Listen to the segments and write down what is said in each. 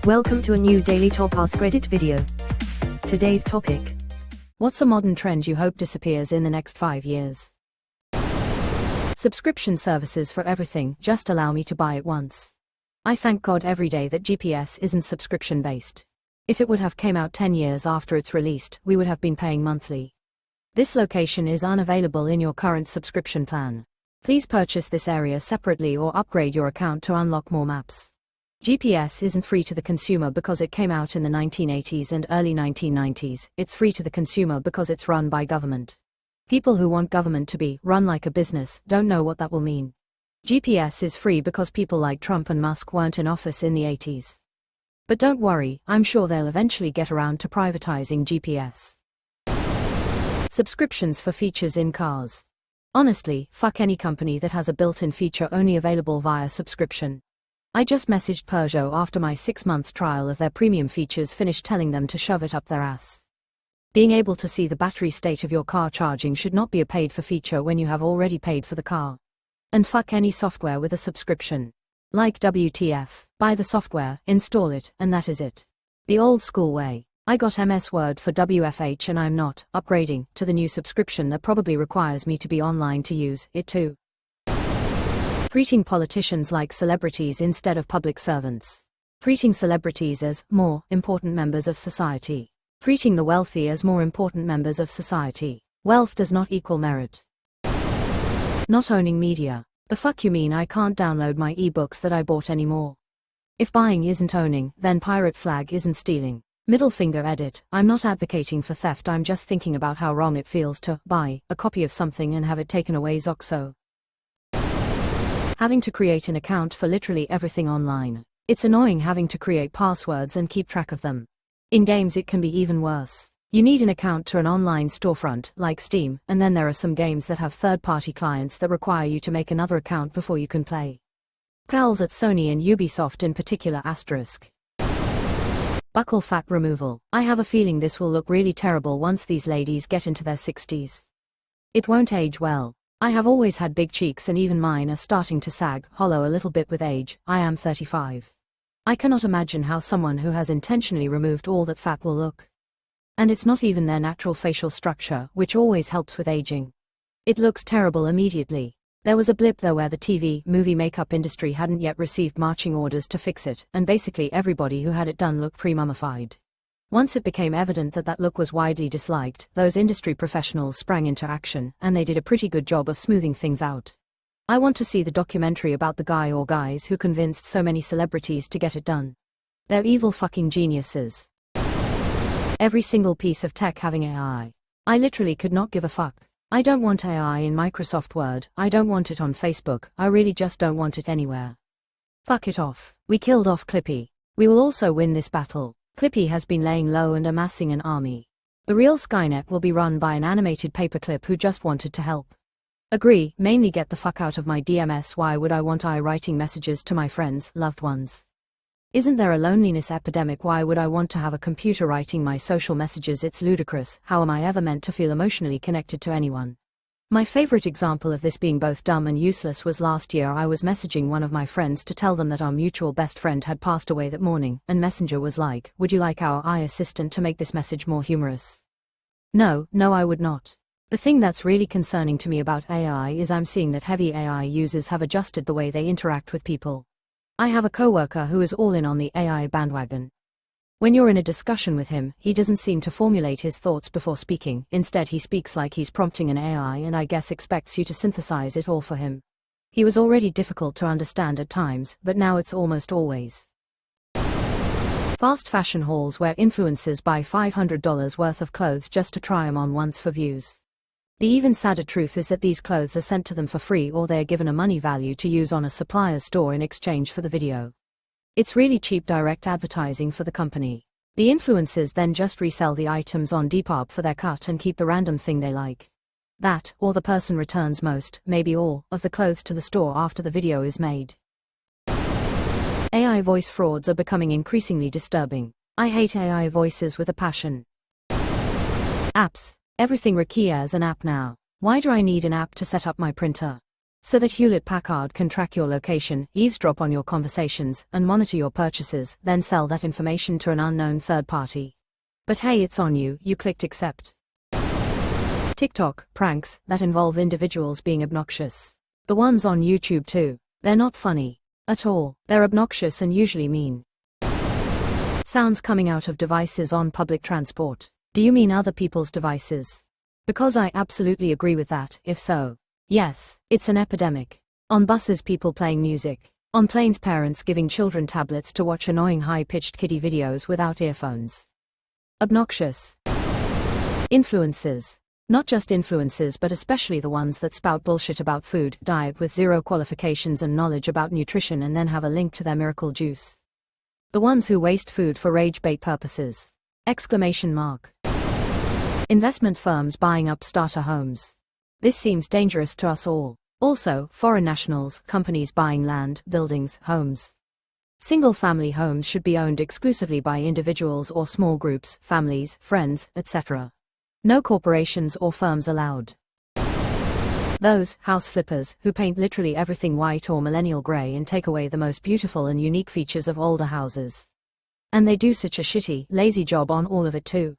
Welcome to a new daily top AskReddit video. Today's topic. What's a modern trend you hope disappears in the next 5 years? Subscription services for everything, just allow me to buy it once. I thank God every day that GPS isn't subscription based. If it would have came out 10 years after it's released, we would have been paying monthly. This location is unavailable in your current subscription plan. Please purchase this area separately or upgrade your account to unlock more maps. GPS isn't free to the consumer because it came out in the 1980s and early 1990s, it's free to the consumer because it's run by government. People who want government to be run like a business don't know what that will mean. GPS is free because people like Trump and Musk weren't in office in the 80s. But don't worry, I'm sure they'll eventually get around to privatizing GPS. Subscriptions for features in cars. Honestly, fuck any company that has a built-in feature only available via subscription. I just messaged Peugeot after my 6-month trial of their premium features finished telling them to shove it up their ass. Being able to see the battery state of your car charging should not be a paid-for feature when you have already paid for the car. And fuck any software with a subscription. Like WTF, buy the software, install it, and that is it. The old school way. I got MS Word for WFH and I'm not upgrading to the new subscription that probably requires me to be online to use it too. Treating politicians like celebrities instead of public servants. Treating celebrities as more important members of society. Treating the wealthy as more important members of society. Wealth does not equal merit. Not owning media. The fuck you mean I can't download my ebooks that I bought anymore? If buying isn't owning, then pirate flag isn't stealing. Middle finger edit. I'm not advocating for theft, I'm just thinking about how wrong it feels to buy a copy of something and have it taken away. Zoxo. Having to create an account for literally everything online. It's annoying having to create passwords and keep track of them. In games it can be even worse. You need an account to an online storefront, like Steam, and then there are some games that have third-party clients that require you to make another account before you can play. Cowls at Sony and Ubisoft in particular. Asterisk. Buccal fat removal. I have a feeling this will look really terrible once these ladies get into their 60s. It won't age well. I have always had big cheeks and even mine are starting to sag, hollow a little bit with age. I am 35. I cannot imagine how someone who has intentionally removed all that fat will look. And it's not even their natural facial structure, which always helps with aging. It looks terrible immediately. There was a blip though where the movie makeup industry hadn't yet received marching orders to fix it, and basically everybody who had it done looked pre-mummified. Once it became evident that that look was widely disliked, those industry professionals sprang into action, and they did a pretty good job of smoothing things out. I want to see the documentary about the guy or guys who convinced so many celebrities to get it done. They're evil fucking geniuses. Every single piece of tech having AI. I literally could not give a fuck. I don't want AI in Microsoft Word, I don't want it on Facebook, I really just don't want it anywhere. Fuck it off. We killed off Clippy. We will also win this battle. Clippy has been laying low and amassing an army. The real Skynet will be run by an animated paperclip who just wanted to help. Agree, mainly get the fuck out of my DMS. Why would I want I writing messages to my friends, loved ones? Isn't there a loneliness epidemic? Why would I want to have a computer writing my social messages? It's ludicrous. How am I ever meant to feel emotionally connected to anyone? My favorite example of this being both dumb and useless was last year. I was messaging one of my friends to tell them that our mutual best friend had passed away that morning, and Messenger was like, "Would you like our AI assistant to make this message more humorous?" No, I would not. The thing that's really concerning to me about AI is I'm seeing that heavy AI users have adjusted the way they interact with people. I have a coworker who is all in on the AI bandwagon. When you're in a discussion with him, he doesn't seem to formulate his thoughts before speaking, instead he speaks like he's prompting an AI and I guess expects you to synthesize it all for him. He was already difficult to understand at times, but now it's almost always. Fast fashion hauls where influencers buy $500 worth of clothes just to try them on once for views. The even sadder truth is that these clothes are sent to them for free or they are given a money value to use on a supplier's store in exchange for the video. It's really cheap direct advertising for the company. The influencers then just resell the items on Depop for their cut and keep the random thing they like. That, or the person returns most, maybe all, of the clothes to the store after the video is made. AI voice frauds are becoming increasingly disturbing. I hate AI voices with a passion. Apps. Everything requires an app now. Why do I need an app to set up my printer? So that Hewlett-Packard can track your location, eavesdrop on your conversations, and monitor your purchases, then sell that information to an unknown third party. But hey, it's on you, you clicked accept. TikTok pranks that involve individuals being obnoxious. The ones on YouTube too. They're not funny at all. They're obnoxious and usually mean. Sounds coming out of devices on public transport. Do you mean other people's devices? Because I absolutely agree with that. If so, yes, it's an epidemic. On buses, people playing music. On planes, parents giving children tablets to watch annoying high-pitched kiddie videos without earphones. Obnoxious. Influencers. Not just influencers, but especially the ones that spout bullshit about food, diet with zero qualifications and knowledge about nutrition and then have a link to their miracle juice. The ones who waste food for rage bait purposes. Exclamation mark. Investment firms buying up starter homes. This seems dangerous to us all. Also, foreign nationals, companies buying land, buildings, homes. Single-family homes should be owned exclusively by individuals or small groups, families, friends, etc. No corporations or firms allowed. Those house flippers who paint literally everything white or millennial gray and take away the most beautiful and unique features of older houses. And they do such a shitty, lazy job on all of it too.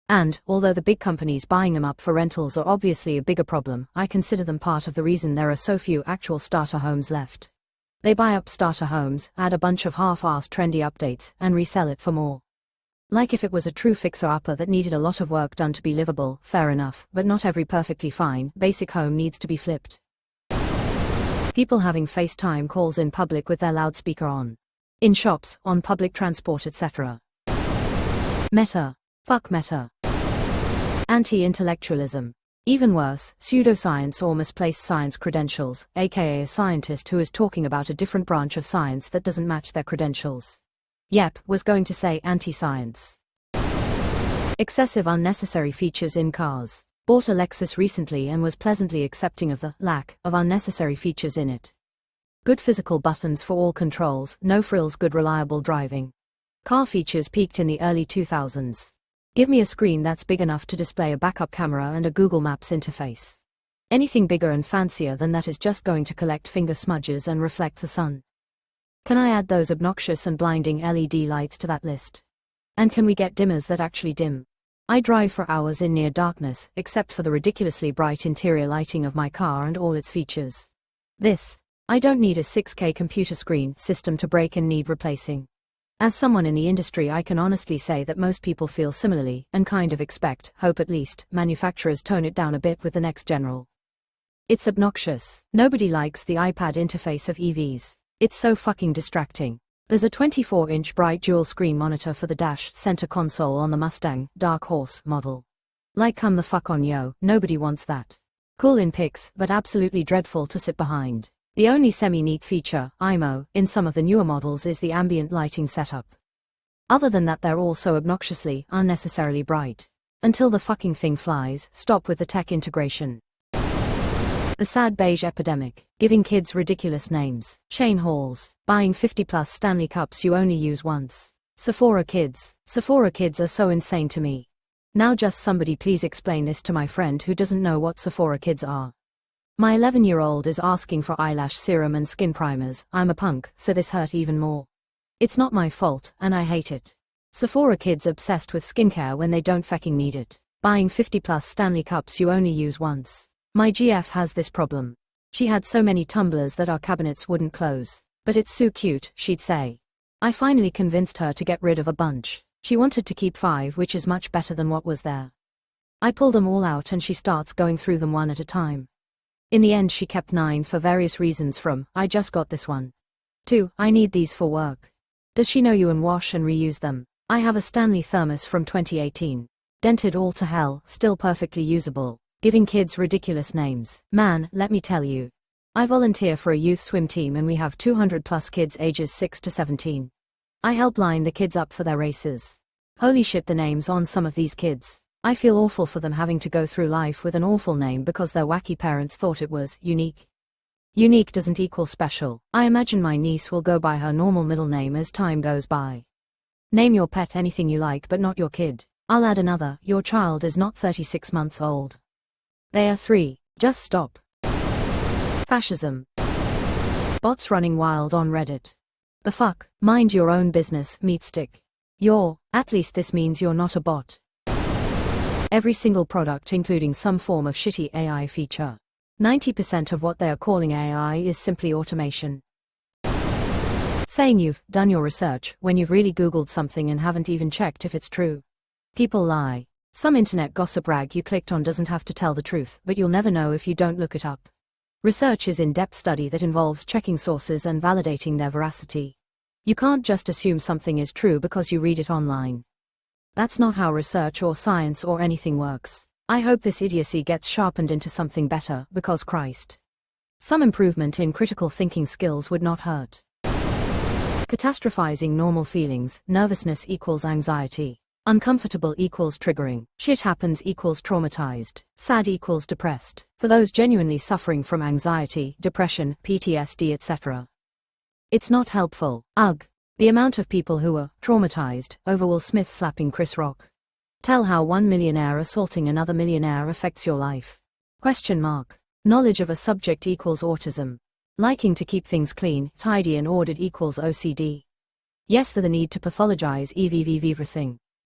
And, although the big companies buying them up for rentals are obviously a bigger problem, I consider them part of the reason there are so few actual starter homes left. They buy up starter homes, add a bunch of half-assed trendy updates, and resell it for more. Like if it was a true fixer-upper that needed a lot of work done to be livable, fair enough, but not every perfectly fine, basic home needs to be flipped. People having FaceTime calls in public with their loudspeaker on. In shops, on public transport, etc. Meta. Fuck Meta. Anti-intellectualism. Even worse, pseudoscience or misplaced science credentials, aka a scientist who is talking about a different branch of science that doesn't match their credentials. Yep, was going to say anti-science. Excessive unnecessary features in cars. Bought a Lexus recently and was pleasantly accepting of the lack of unnecessary features in it. Good physical buttons for all controls, no frills, good reliable driving. Car features peaked in the early 2000s. Give me a screen that's big enough to display a backup camera and a Google Maps interface. Anything bigger and fancier than that is just going to collect finger smudges and reflect the sun. Can I add those obnoxious and blinding LED lights to that list? And can we get dimmers that actually dim? I drive for hours in near darkness, except for the ridiculously bright interior lighting of my car and all its features. I don't need a 6K computer screen system to break and need replacing. As someone in the industry, I can honestly say that most people feel similarly, and kind of hope at least, manufacturers tone it down a bit with the next general. It's obnoxious. Nobody likes the iPad interface of EVs. It's so fucking distracting. There's a 24-inch bright dual-screen monitor for the dash center console on the Mustang Dark Horse model. Like, come the fuck on, yo, nobody wants that. Cool in pics, but absolutely dreadful to sit behind. The only semi-neat feature, IMO, in some of the newer models is the ambient lighting setup. Other than that, they're all so obnoxiously, unnecessarily bright. Until the fucking thing flies, stop with the tech integration. The sad beige epidemic, giving kids ridiculous names. Chain halls, buying 50+ Stanley Cups you only use once. Sephora kids are so insane to me. Now just somebody please explain this to my friend who doesn't know what Sephora kids are. My 11-year-old is asking for eyelash serum and skin primers. I'm a punk, so this hurt even more. It's not my fault, and I hate it. Sephora kids obsessed with skincare when they don't fucking need it. Buying 50+ Stanley Cups you only use once. My GF has this problem. She had so many tumblers that our cabinets wouldn't close. But it's so cute, she'd say. I finally convinced her to get rid of a bunch. She wanted to keep 5, which is much better than what was there. I pull them all out and she starts going through them one at a time. In the end she kept 9 for various reasons, from, I just got this one, to, I need these for work. Does she know you and wash and reuse them? I have a Stanley thermos from 2018. Dented all to hell, still perfectly usable. Giving kids ridiculous names. Man, let me tell you. I volunteer for a youth swim team and we have 200+ kids ages 6 to 17. I help line the kids up for their races. Holy shit, the names on some of these kids. I feel awful for them having to go through life with an awful name because their wacky parents thought it was unique. Unique doesn't equal special. I imagine my niece will go by her normal middle name as time goes by. Name your pet anything you like but not your kid. I'll add another, your child is not 36 months old. They are 3. Just stop. Fascism. Bots running wild on Reddit. The fuck? Mind your own business, meatstick. At least this means you're not a bot. Every single product including some form of shitty AI feature. 90% of what they are calling AI is simply automation. Saying you've done your research when you've really Googled something and haven't even checked if it's true. People lie. Some internet gossip rag you clicked on doesn't have to tell the truth, but you'll never know if you don't look it up. Research is in-depth study that involves checking sources and validating their veracity. You can't just assume something is true because you read it online. That's not how research or science or anything works. I hope this idiocy gets sharpened into something better, because Christ. Some improvement in critical thinking skills would not hurt. Catastrophizing normal feelings. Nervousness equals anxiety. Uncomfortable equals triggering. Shit happens equals traumatized. Sad equals depressed. For those genuinely suffering from anxiety, depression, PTSD, etc. It's not helpful. Ugh. The amount of people who are traumatized over Will Smith slapping Chris Rock. Tell how one millionaire assaulting another millionaire affects your life. ? Knowledge of a subject equals autism. Liking to keep things clean, tidy and ordered equals OCD. Yes, the need to pathologize everything.